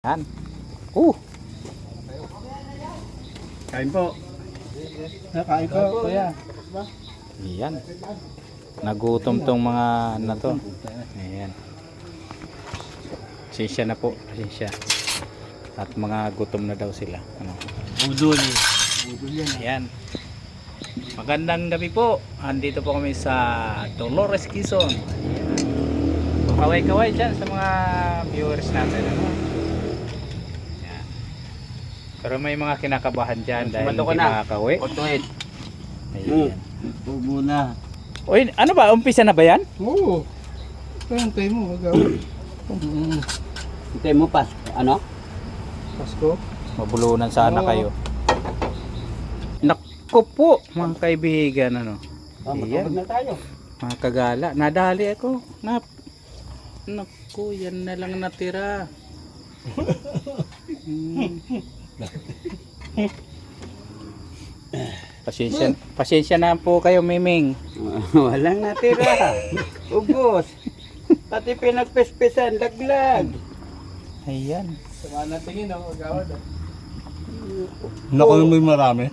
Yan. Kain po. Kain po, kuya. Yan. Nagutom tong mga na to. Ayan. Pasensya na po. Pasensya. At mga gutom na daw sila. Ano? Budol. Budol yan. Ayan. Magandang gabi po. Andito po kami sa Dolores, Quezon. Kaway-kaway dyan sa mga viewers natin. Ano? Ayan. Pero may mga kinakabahan dyan dahil hindi makakaway. Otoit. Ayan. Huwag muna. Uy, ano ba? Umpisa na ba yan? Oo. Hintay mo, magawin. Hintay mo pa. Ano? Pasko. Mabulunan sana Oo. kayo. Naku po, mga kaibigan, ano. Matubag na tayo. Mga kagala, nadali ako. Naku, yan na lang natira. Pasensya na po kayo, Miming. Walang natira. Ubos. Pati pinagpespesan, laglag. Ayan. Sama na tingin ako, magawin. Naku, may marami.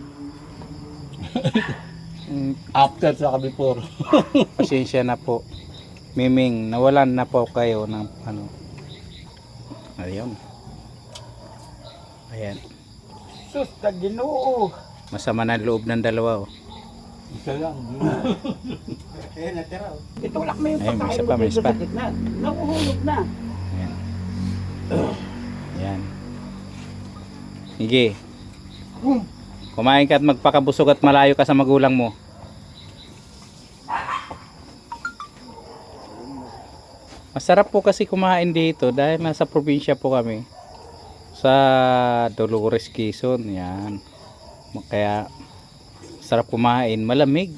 Mm, After sa before. Pasensya na po. Miming, nawalan na po kayo ng ano. Ayun. Ayan. Sus, taginoo. Masama na loob ng dalawa, oh. Isa lang. Natira. Itulak mo yung Ayun, pagkain isa pa, may isa pa. Nakuhulog na. Ayan. Ayan. Sige. Kumain ka at magpakabusog at malayo ka sa magulang mo. Masarap po kasi kumain dito dahil nasa probinsya po kami. Sa Dolores, Quezon. Yan. Kaya sarap kumain. Malamig.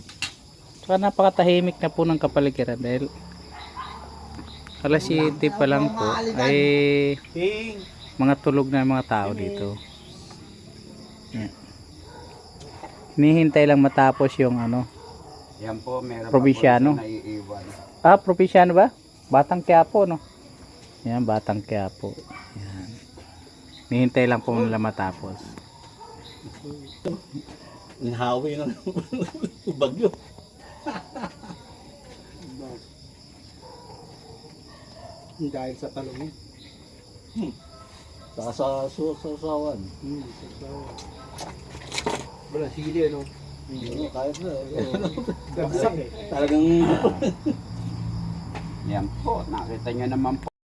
Saka napakatahimik na po ng kapaligiran dahil alas 7 pa lang po ay mga tulog na mga tao dito. Yan. Hinihintay lang matapos yung ano. Yan po, meron Probinsyano. pa po naiiwan. Ah, probinsyano ba? Batang Quiapo, no? Yan, Batang Quiapo. Yan. Hinihintay lang po nila matapos. Nihawi ng bagyo. Dahil sa talong. Saka sa susawan. Wala, sili ano. Hindi, kahit na. Gabsak eh. Talagang... Yan po, nakita nyo naman po.